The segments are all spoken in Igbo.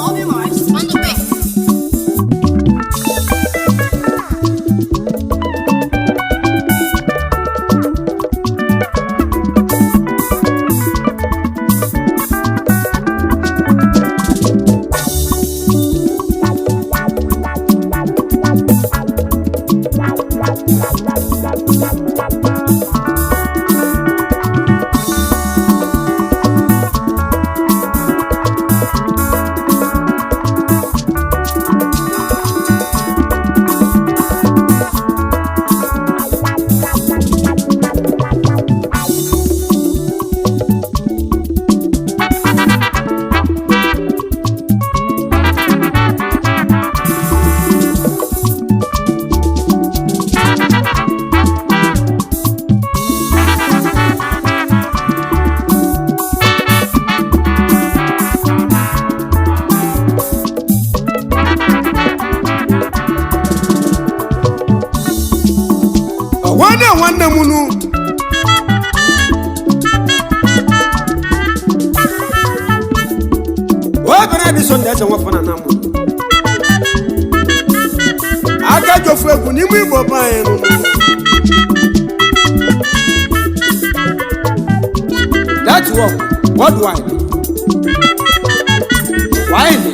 Obi Mars on the beat. nwanne m nu obere dị so ndị eze nwafana na mụ aka jofu egwu n'ime igbo be anyị nụ that work worldwide wine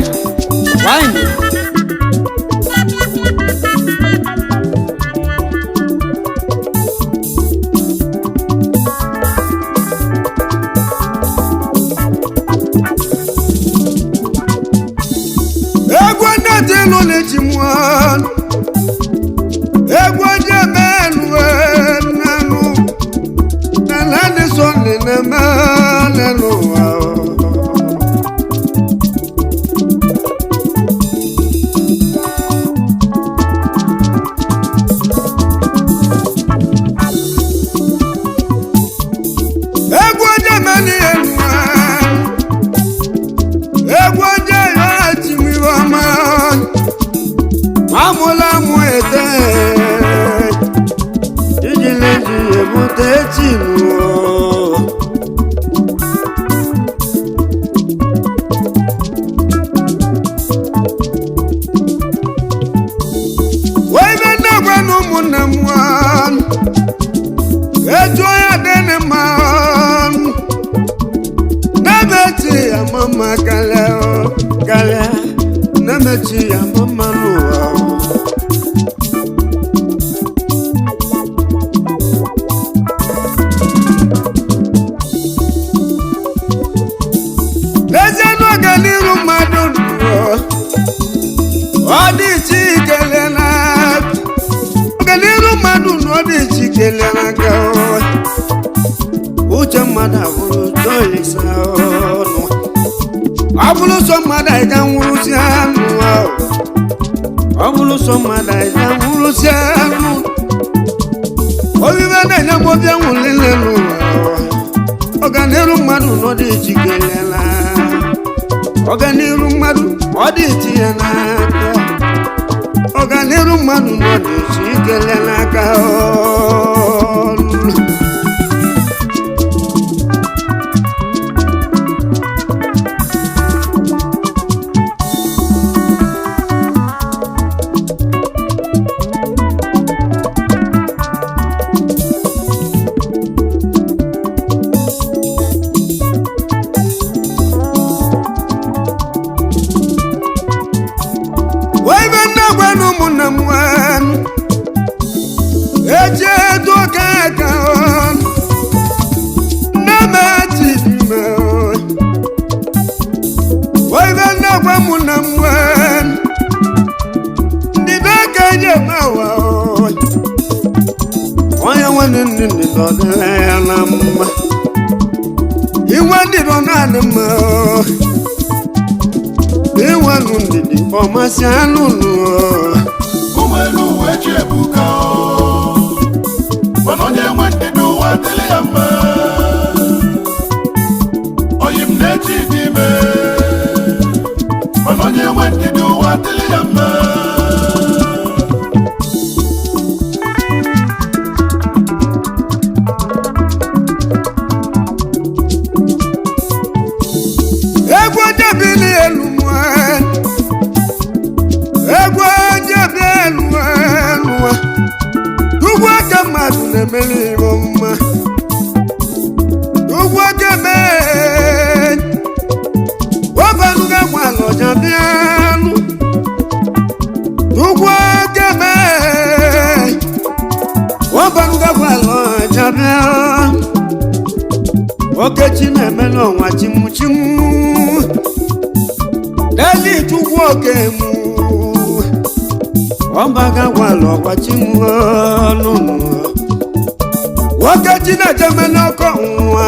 Dilo le chimwan Egwa jamenu nanu Nalane sonne na manenu Egwa jamenu Egwa jamenu Amula muete Ijileji ebute chinu Webe nagwanu muna mwan Ejo ya dene man Nabeti ya mama kaleo Kalea Nabeti ya mama luwa Uche mmadụ abụrụ toilisa ọnụ Ọbụrụ sọ mmadụ ịga nwụrụsi anụ Ọbụrụ sọ mmadụ ịga nwụrụsi anụ Obibe na-enye mgbobi anwụ niile n'ụwa Ọganiru mmadụ n'ọdị iche kelela Ọganiru mmadụ ọdị iche ya n'aka Ọganiru mmadụ n'ọdị iche kelela aka Ọmasị anụ nụọ ụmụelu uwe ji ebuka mana onye nwe ndịda ụwa dịrị ya mma oyi m na-eji dị ime mana onye nwe ndịda ụwa dịrị ya mma mmadụ na-emeli ibe mma ugwu okeme wabanuga gwala ọja bịanụ ugwu okeme wabanuga gwala ọja bịanụ okechi na-emeli ọnwa chimuchimu deli chukwu okemu ọbaga gwala ọkwa chimu ọnụ okechi na-ejemeli ọkọ nwa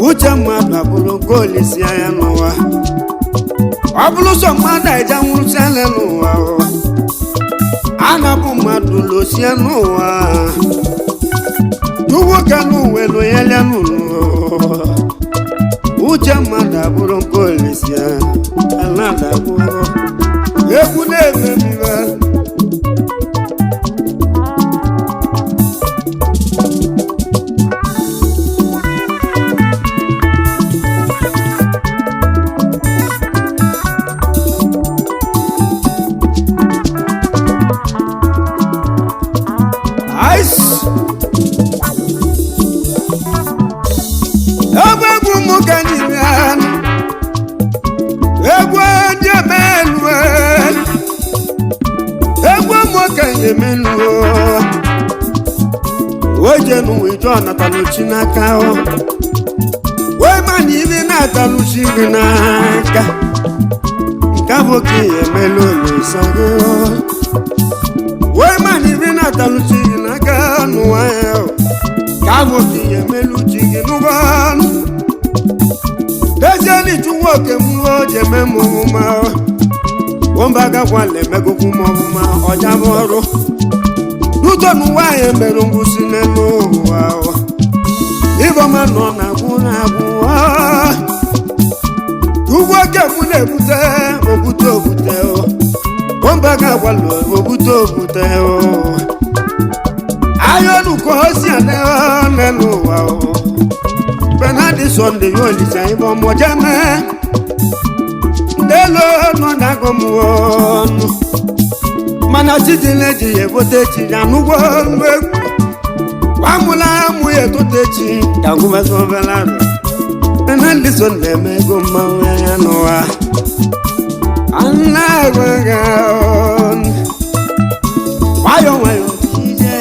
uche mmadụ abụrụ nke olisi anya n'ụwa ọ bụrụ sọ mmadụ eje nwụrụsi anya n'ụwa anabụ mmadụ losie n'ụwa nwoke n'uwe loyelia n'ụlọ uche mmadụ abụrụ nke olisi anya na-adagbuo egwu na-emebibe ojenu ijo nataluchi n'aka wee ma na ibi na-ataluchi gị n'aka nke bụ ka ihe emelu olisa gị wee ma na ibi na-ataluchi gị n'aka n'ụwa ya ka bụ ka ihe emelu chi gị n'ụgwọ ọnụ dezieni chukwu oke mmụọ ji eme m ọmụma wombaga gwala emegokwu m ọmụma ọja bụ ọrụ n'ụtọ n'ụwa ya mere ngwụsị n'elu ụwa ịbọma nọ na-agwụ na-agwụ ugwu oke mụ na-ebute ogbute wombaga gwala ogbute ahịa ọnụkọ osi a n'elu ụwa benadi sọnde ya olisa ịbọmọjeme ndelo nọ na-agụ m ọnụ mana chidile ji ya ebote chi ya n'ụgwọ ọnụ egwu gbamụla amụ ya etote chi ya ngụmezọbeladụ benadi sọnde eme ego mmanwụ ya n'ụwa anaghịga nwayọ nwayọ ije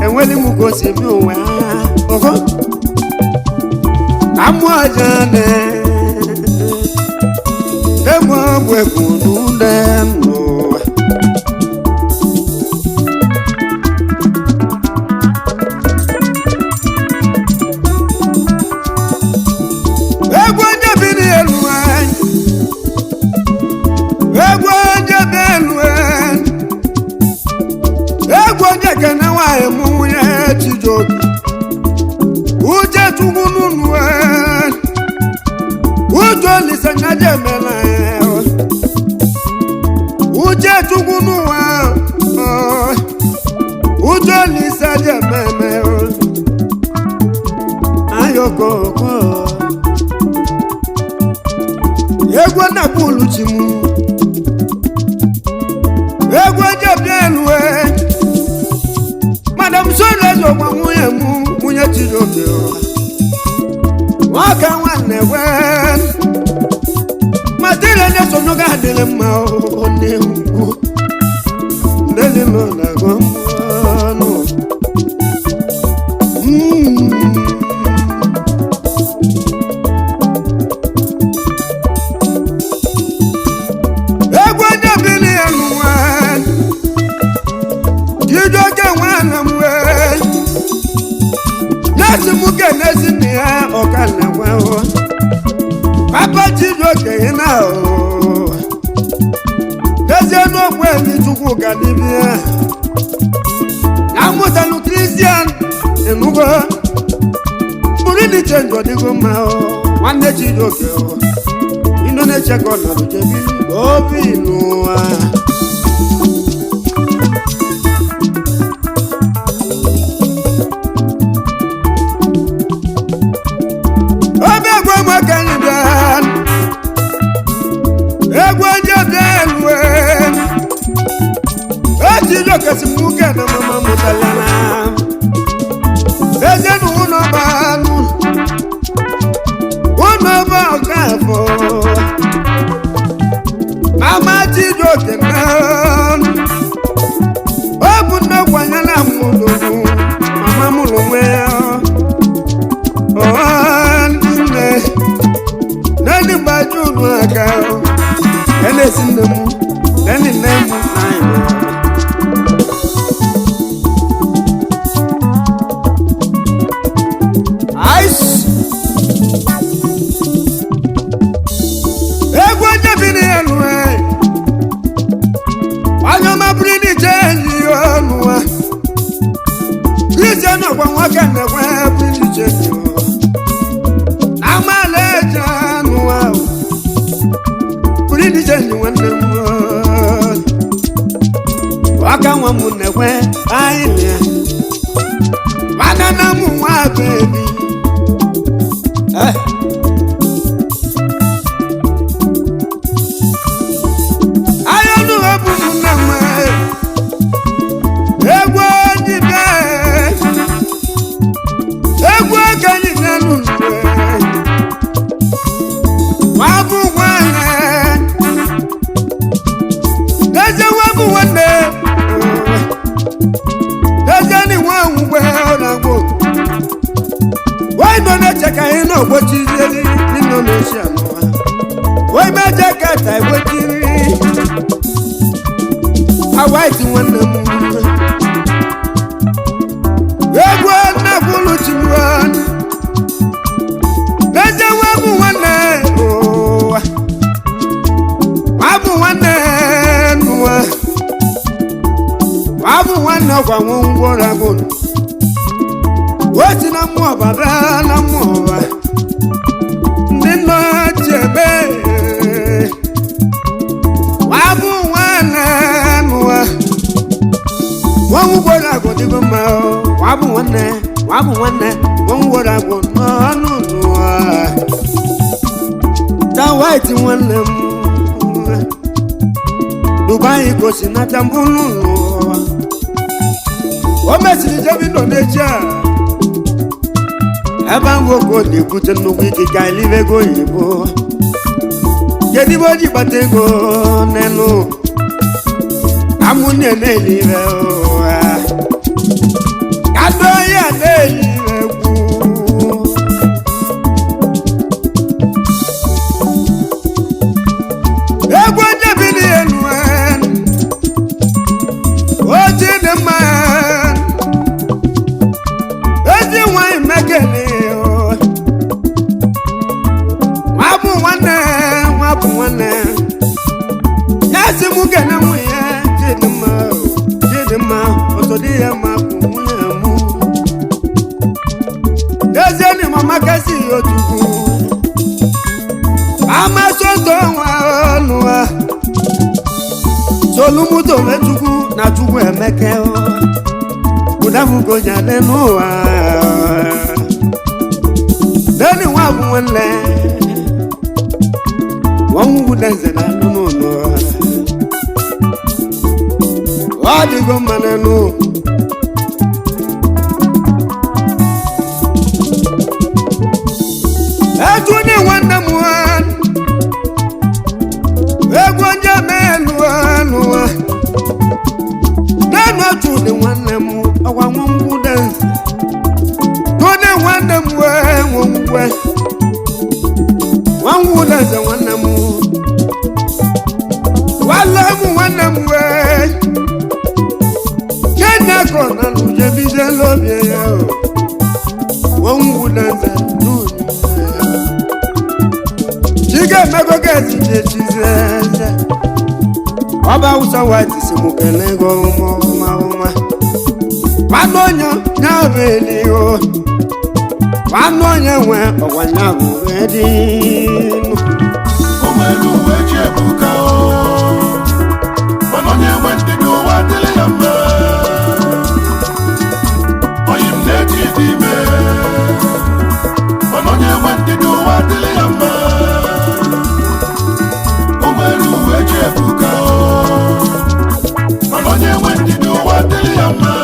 enweli m gosi bi ụwa amụ aja na-egwu ọgwụ egwu n'ụlọ n'ụwa egwu onye bi n'elu anyị egwu onye bi elu anyị egwu onye kene nwanyị mụ nwunye Chijioke uche tugununu ujo lisanya jemela uche tugunu ujo lisanya jemela ayokoko egwe na bulu chimu egwe jebielwe madam solezo kwa munye chijoke waka nwanne we matile ne sono ga dele ma o ne hu dele no na go no egwe jabili enwa jijoke nwanne we nasi muke nasi ni ha okana wa papa jijoke na o nasi no kwe ni tuku kanibia na mutalu Christian enugo muri ni chengo digo ma o wande jijoke o inone cheko na rujebi obinua kasi muke na mama mutalana ezenu uno ba kafo mama jijoke na obu na kwanyana mulu mama mulu we ndine nani bajunu aka ene sinemu ene nemu Dubai go sinata mbulu o mesiri jebi Indonesia eba ngoko di kute nugu ikika ilive go yibo yedi bodi batego nenu amunye nelive o kado ya nelive ku egwe jebi ni enu Deni mama kasi otuku ama soto wa olua solumuto metuku na tuku emeke o kudafu goja lenu wa Deni wa bunle wangu danze na nuno wadi go manenu Atuni wanda muan Egwanja meluanua Nanu atuni wanda mu Awa mwangu dance Tuni wanda mwe mwe Wangu dance wanda mu Wala mu wanda mwe Kenya kona nuje bize lobye yao Wangu dance nuni Chiga mego gezi jechize Oba usa wati simukele go uma Wanonyo nyabeli o Wanonyo we owanyagu edinu Umelu weche buka o Wanonye wendidu wadili yamba Oyim nechi dime Wanonye wendidu wadili yamba Umelu weche buka o Wanonye wendidu wadili yamba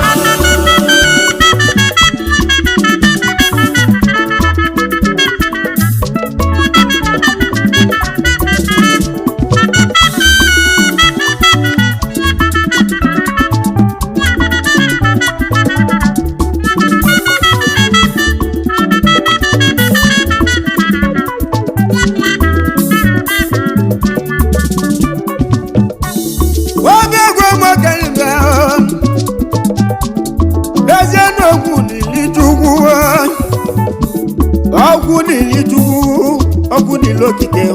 Oguni lokite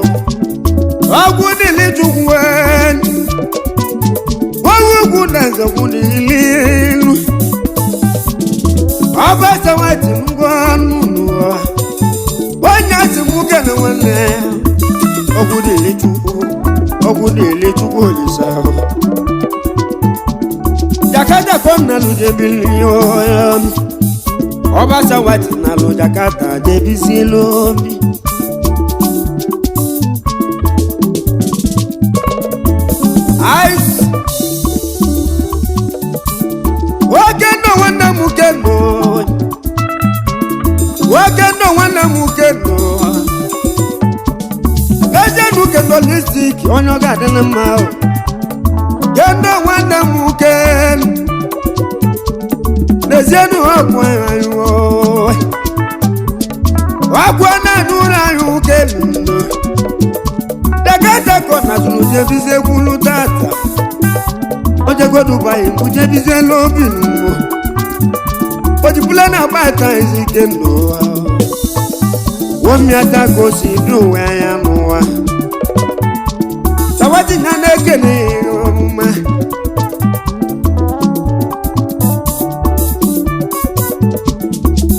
Oguni lijuwen Wawu naza guni lilu Abasa wati mgwanu Wanyasi mugana wane Oguni lijugu lisa Jakata kona luje bilion Obasa wati nalo Jakata debisi lomi Ice Wakendo wana mukendo Kaja nukendo listiki Onyo gade na mao Kendo wana mukendo Nezenu wakwa ayuo Wakwa na nura yukendo Dakata kona zunuje bize kulu tata Oje kwa Dubai mkuje bize lobi numo Oji pula na bata izikendo Womi atako sidu waya muwa Sawati nanekele omuma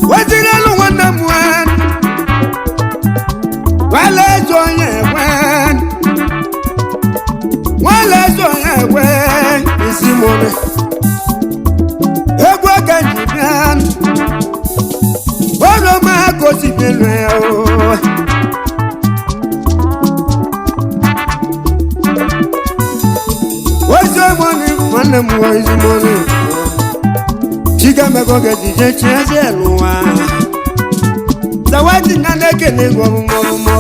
Wajiralu wana muwan Wale zonye wen Wale zonye wen Isimone Egwa kanjibian Wano mako sipelwe o Wazomoni wana muwa isimone Chiga mekoge dije cheze luwa Zawadi naneke nengo mama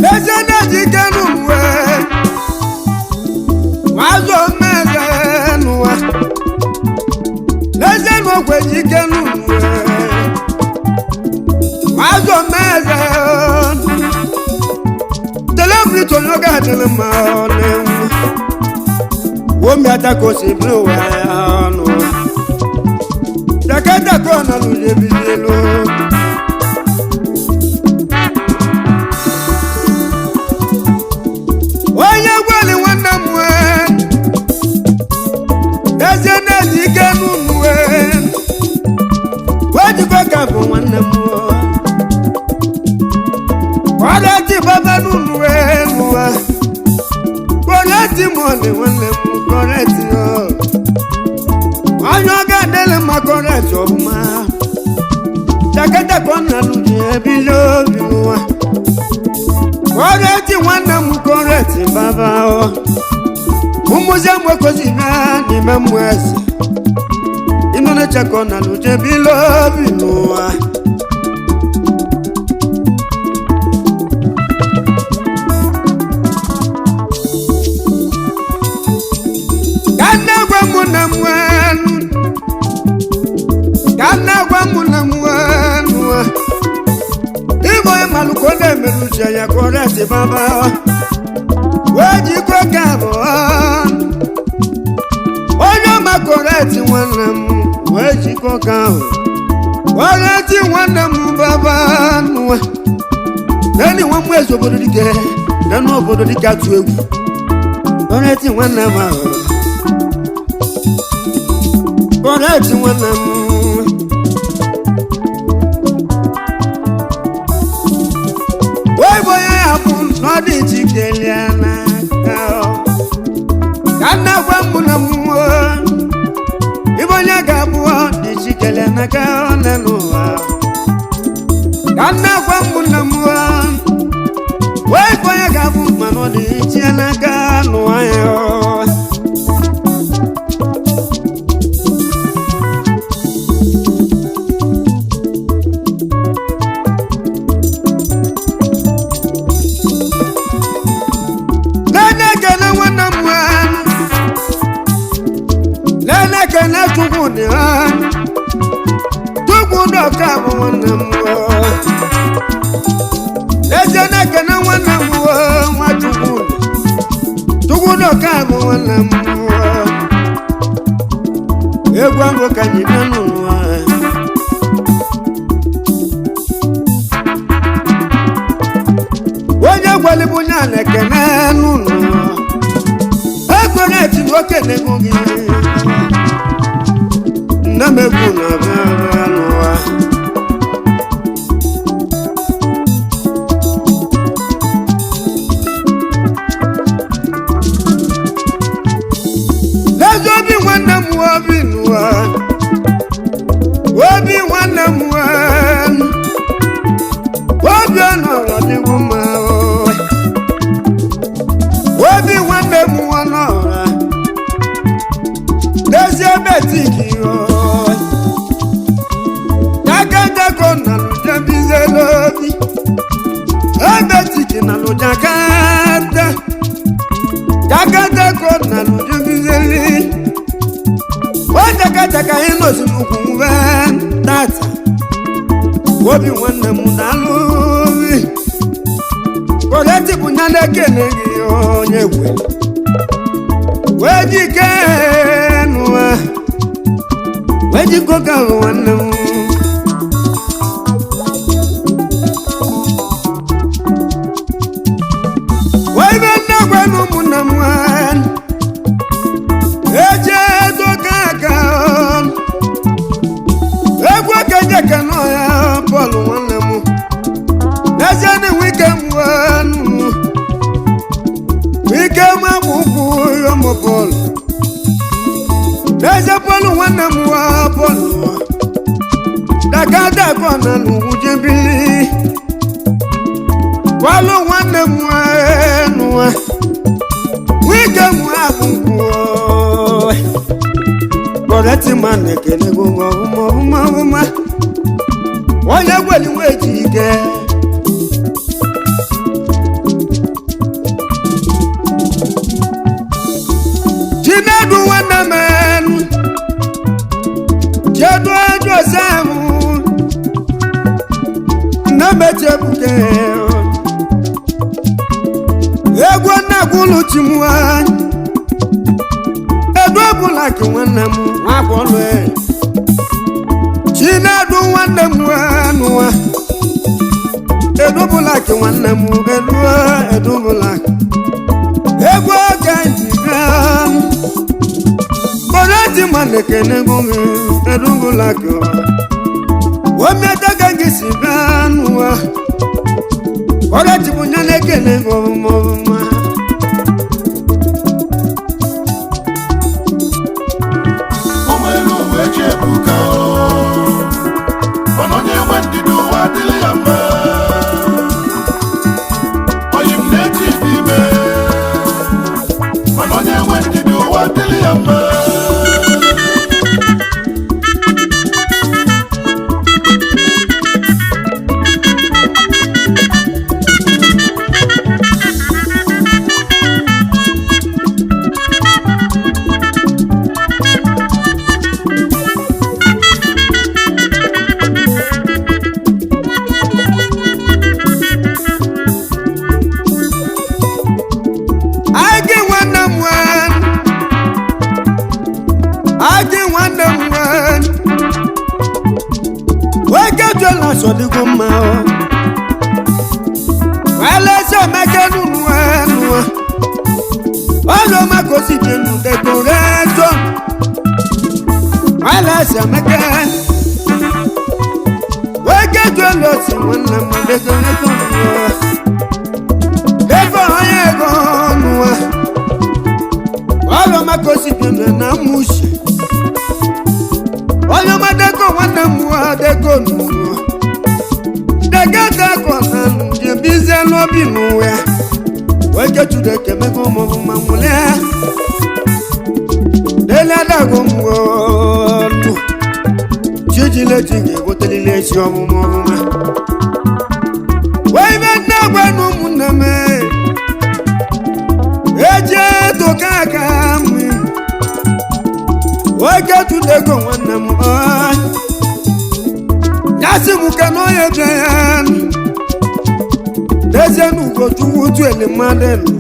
Lezana jikanu we Wazo mezanu wa Lezana kwe jikanu we Wazo mezanu Telefri tonyoga telemaone Womi atako si blue wano Dakata kona luje bizelo Oye gwali wana mwen onye na-eji ike n'ụlọ wejikwa ka bụ nwanne m kọreti baba n'ụlọ n'ụwa kọreti mọni nwanne m kọreti onye ọ ga-adịlị mma kọreti ọbụma jaketa ka ọ na-alụji ebili obi n'ụwa kọreti nwanne m kọreti baba ụmụzie mgbekozi bịa n'ime mmụ eze ịnụ na-eche ka ọ na-alụji ebili obi n'ụwa Ibo maluko de meluja ya koreti baba weji ko kabo onye ma koreti nwanne m weji ko kabo koreti nwanne m baba nwa nani nwa mu ezo obodo dike nanu obodo dike atu egwu koreti nwanne m koreti nwanne m n'ọdị jikere n'aka ka nna gwa mụ na mmụọ ibe onye ga-abụọ dị jikere n'aka ole n'ụwa ka nna gwa mụ na mmụọ wee ibe onye ga-abụ mana ọ dị jie n'aka n'ụwa ya na chukwu dị ha chukwu dọka bụ nwanne m eje na-ekene nwanne m nwa chukwu dọka bụ nwanne m egwu ahụ ka anyị bịa n'ụwa onye gwalibụ onye a na-ekene n'ụlọ ekwere eti nwoke na-ego gị na-emegbu na bịa n'ụwa n'ezi obi nwanne m obi n'ụwa obi nwanne m obi ọnọrọ dịgbu mma obi nwanne m nọra n'ezi ebe tiki lobi ebetiki na lujakata jakata ko na lujubizeli wajakata ka inozi nukuwe tata wobi nwanne m dalubi koreti bunyane kenegi onye gwe wejike nuwa wejikoka nwanne m Paul nwanne m wa Paul dagada ko na nuwuje bili Paul nwanne m wa nuwa wike m abụkwu koreti man ekele go ọmụma onye gweli nweji ike Chinedu nwanne m Jedu Samu na mechebuke egwu na kwulu chimwa edu bula ki nwanne m akwolu Chinedu nwanne m anụwa edu bula ki nwanne m edu bula egwu ga njiga Aji manekene gumi edungu lako Wamiataka ngisi banwa Ola tibunya nekene goma Omelu wechebuka Ononye wendido wadili yama Oyim neti dime Ononye wendido wadili yama Sodigo mao Wale se mekenu nuenua Olo makosi jenu decoration Wale se mekenu Weke jelo si wana ma decoration Defo oyego nua Olo makosi jenu na mushi Olo madeko wana mua deko nua Degada konan je bize lo binuwe Weke tude kemeko mo mamule Dele dago mwo Chijile chinge wotelile shi omu mo Webe nagwanu muname Eje to kaka mi Weke tude go wana mo Yasi mukano ye bien Dese nuko tukutu ele madenu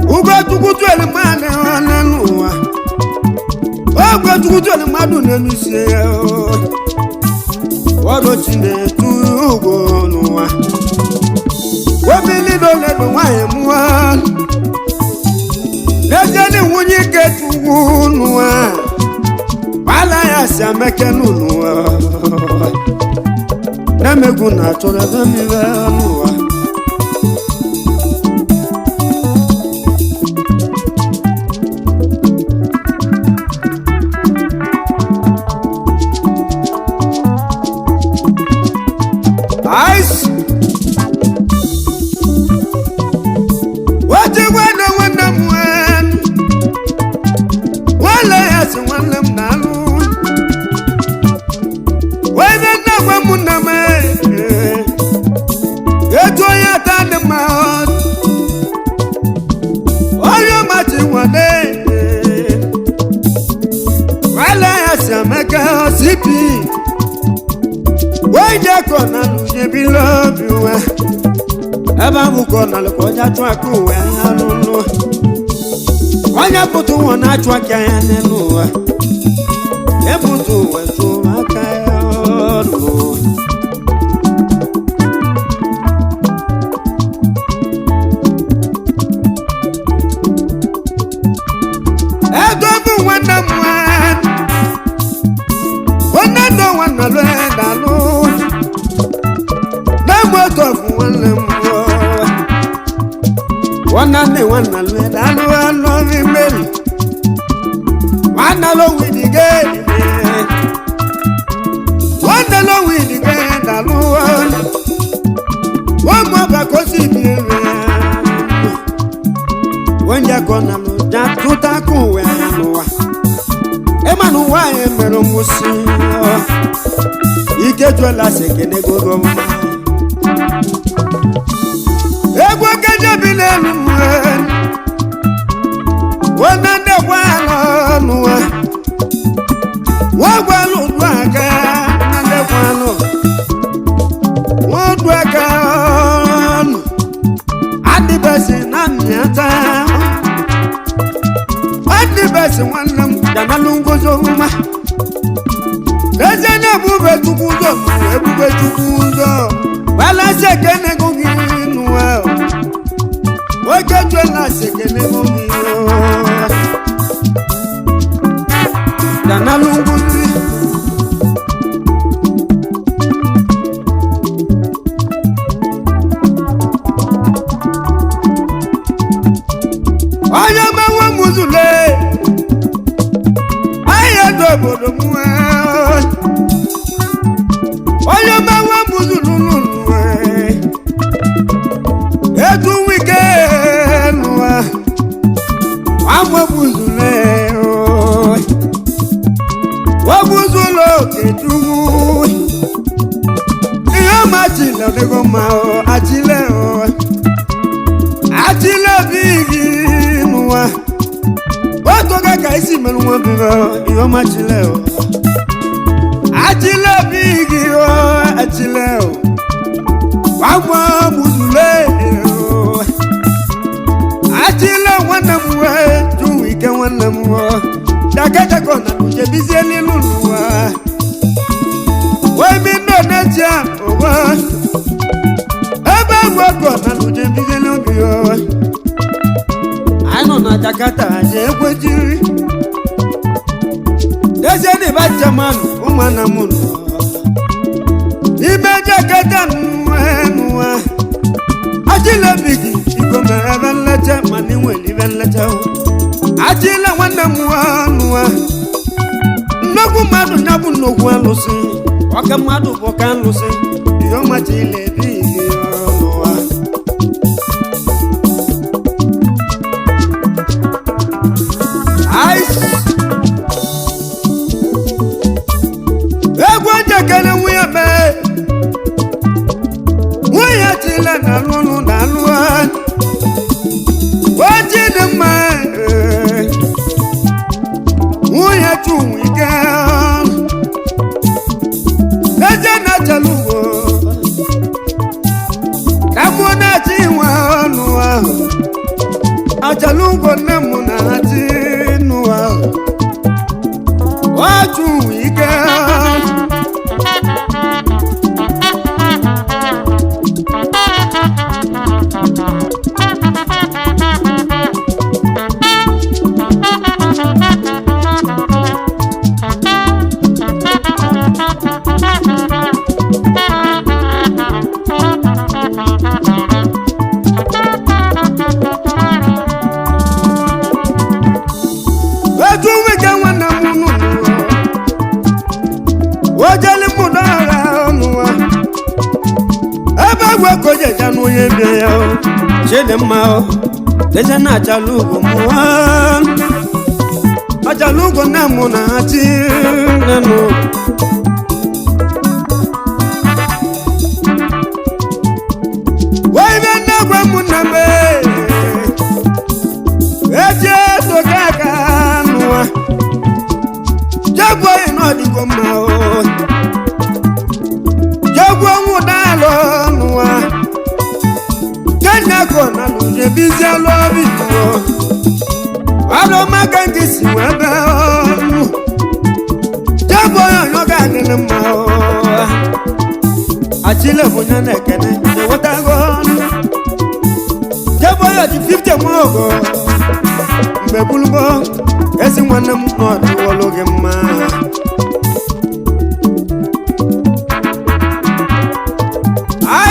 Ugo tukutu ele madenu Ugo tukutu ele madenu siye Wado chinde tugo nuwa Wabili dole nuwaye muwa Dese ni wunyike tugu nuwa Wala ya siameke nunuwa Namegu na chora damiwe nuwa Ice Wati wana mwen Wala ya si wana mnalu Muname Eto ya tande maot Oyo mati wane Wala ya sameka osipi Waja kona luje bilobiwe Eba mukona lukoja chwakuwe alunu Wanya putu wana chwakya ya nenuwa Ebutu wetu makaya Edobu wana mwan Wana no wana lwenda lu Namo tofu wana mwa Wana ne wana lwenda lu Ano vimeli Wana lo widigeli Wanda lo wili genda luwa Wama bakosi biwe Wenja kona luja tutakuwe luwa Emanu wa emero musi Ike jwela sekene gogoma Egwa keja bile luwa Wanande wano luwa Wagwa luwa ka Wodwakan Adibasi na miata Adibasi wanam Janalungozo uma Dezene bube tukuzo Ebube tukuzo Wala sekene gonginu Oje jwela sekene gonginu Danalu ngwuri onye menwe muzule ahịa dị obodo m onye menwe muzulu n'ụlọ etu wike n'ụwa amwe muzule wabuzulu ketuwu ihe machile dịgo mma achile achile bigi n'ụwa otu oge ka isi mere nwa bigo ihe machile achile bigi achile wagwa buzule achile nwanne m wee tụwa ike nwanne m dakatako na ujebizie n'ilu n'ụwa wemi ndo n'etia ụwa ebe agwakọ na ujebizie n'obi anyị nọ na Jakarta je ekwejiri dezie n'ịba chairman ụmụana m n'ime Jakarta n'ụwa achile bigi iko mere ebe nleta ma n'inwere ibe nleta achile nwanne m n'ụwa nnukwu mmadụ ya bụ nnukwu alụsị ọka mmadụ bụ ọka alụsị ihe ọmachile bigi n'ụwa egwu ojekere nwunye mee nwunye chile na alụlụ na alụ oji dị mma nwunye chụnwe ike eze na-achala ugbo ka mụ na-achị nwe ọnụ ahụ achala ugbo nne m na-achị n'ụwa ahụ ọ chụnwe ike Chidimma deje na achalugo mwa achalugo na muna ati nenu waive na gwa muna me eje to kaka nuwa jagwa ino digo mwa jagwa mudalo nuwa kona luje bizia lobi tuo alo makangi si webe onu jabo yo ga nene ma achile bunya nekene e wotago jabo yo di 50 mogo mbe bulgo esi nwanne m no di wologe mma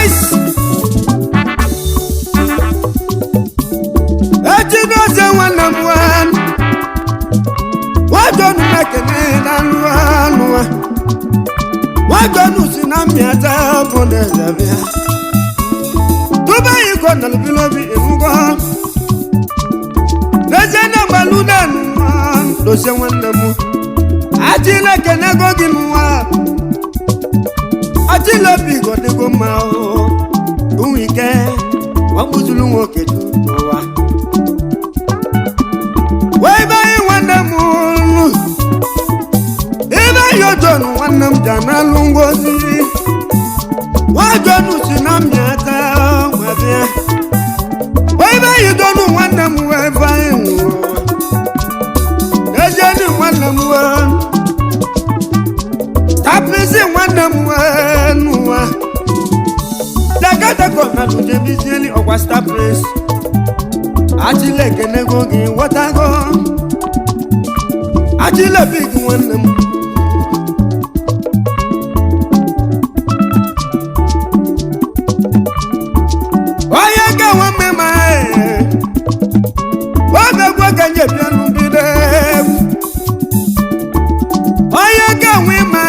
ice Ejinoze nwanne m wadonu mekene na nwa wadonu si na mmịata bụ n'ezebịa tuba iko na lubilobi erugo n'ezie na gbalu na dozie nwanne m achile kenego gị nwa achile obi godego mma ụmụ ike wagbuzulu nwoke n'ụwa Jonu nwanne m Danalu ngozi wajonu si na mmịata nwabịa ebe yi donu nwanne m ebe anyị nwụrụ ejeni nwanne m tapisi nwanne m n'ụwa Jakarta na lujebizieli ọkwa star press achile kenego gị wọtago achịla big nwanne m onye ga-enwe mmemme oge gwa ka nye bịa n'ụdịde onye ga-enwe ime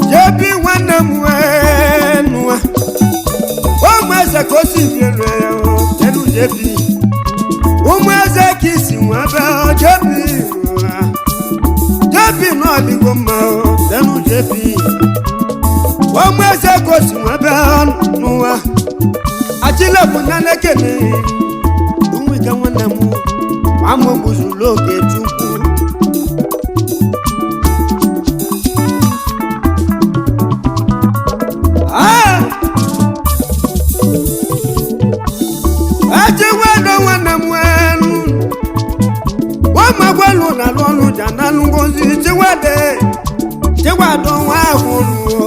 jebi nwanne m wee nụwa ụmụeze ka o si bielu ya elu jebi ụmụeze ka isi nwa ebe jebi jebi n'ọdịgo mma elu jebi ụmụeze ka o si nwa ebe n'ụwa achịlepụ na nekene ụmụike nwanne m amụgbuzulu oge chukwu ajiwedo nwanne m wenu wamagwelu na lọnụ jana ngozi chiwado nwa ahụrụ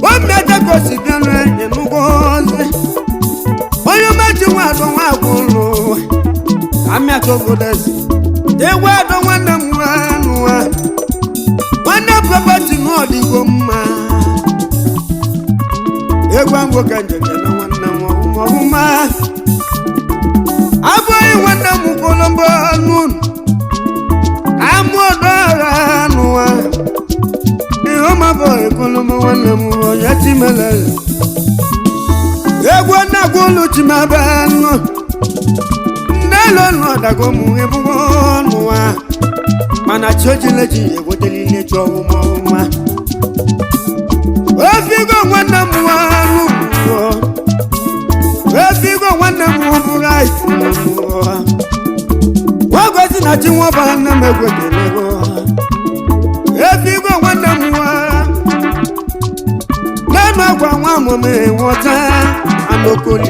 wamede gosi bịanụ enyi ngozi onye mechiwado nwa ahụrụ amịatogodezi chiwado nwanne m wenu nwanne propati n'ọdịgo mma egwu ngwo ka njeke na nwanne m ọhụma abụghị nwanne m kolombo n'ụlọ amụdọra n'ụwa ihe ọmabụghị kolombo nwanne m onye timelele egwu na-agwa ụlọ chimabe nụ nnelo n'ọdago m ebubo n'ụwa mana chiojileji egwodelile ji ọhụma ofigo nwanne m nwanụ efigo nwanne m bụrụ nwagozi na chi nwaba nne m egwetelego efigo nwanne m nwa na-eme agwa nwa amụme nwọta anokoli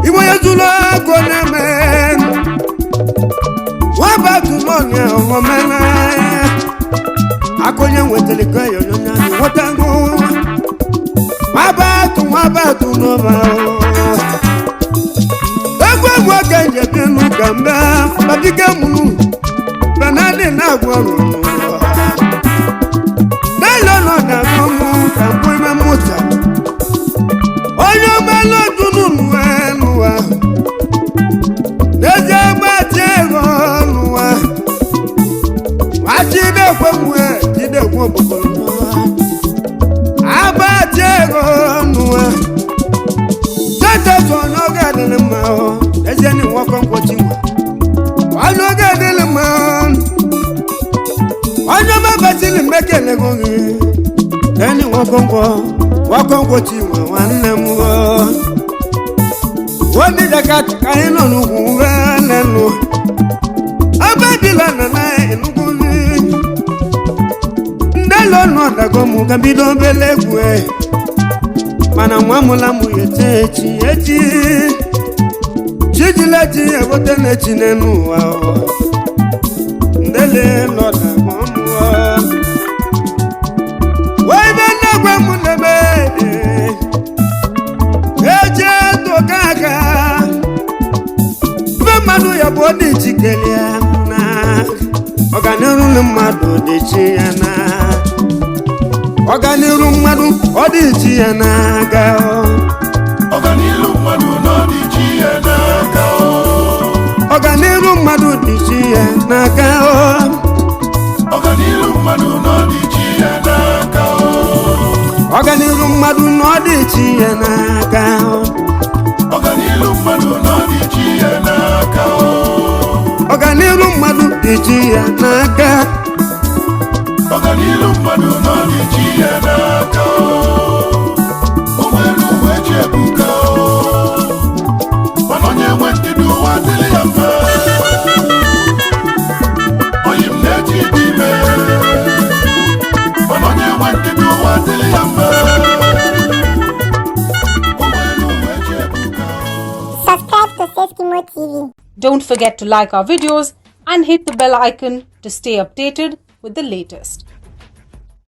iwe onye zụrụ ego na-eme nwaba tụlọnya ọmụmena akụnye nwetara iko yoyonya nwetago nwabatu n'ọba egwu egwu oge njebinu ka mbe babike mụnụ benadị na-agwa ọrụ n'elu n'ọdago mụ ka mbụ ime mụta onye ọgbala dunu n'ụwa n'ezie gbatị ego n'ụwa nwachidekwe mwe jidekwe obodo abati ego n'ụwa tete n'oge adịrị mma ezie na nwoke nkwọchi nwa onye oge adịrị mma onye mabasili mmekelego gị eni nwoke nkwọchi nwa nwanne m wodideka ka anyị nọ n'ugwu venenu abadila na na enugwu ndelo n'ọdago m ka bido obele egwu mana nwa mụla m echi chijileji ebote na-echi n'elu ụwa ndele n'ọdago mụọ webe nnegwe m nebe eji toka aka mbe mmadụ ya bụ ọdị jikere ya na ọganiru mmadụ dị chi ya na ọganiru mmadụ ọ dị chi ya n'aka ọganiru mmadụ nọ dị chi ya n'aka ọganiru mmadụ dị chi ya n'aka ọganiru mmadụ nọ dị chi ya n'aka ọganiru mmadụ nọ dị chi ya n'aka ọganiru mmadụ nọ dị chi ya n'aka ọganiru mmadụ dị chi ya n'aka ọganiru mmadụ nọ dị chi ya n'aka o nwere uwe ji ebuka mana onye nwe ndịdị ụwa dịrị ya mma onye m na-eji dị ime mana onye nwe ndịdị ụwa dịrị ya mma o nwere uwe ji ebuka. Subscribe to Seskimo TV. Don't forget to like our videos and hit the bell icon to stay updated with the latest.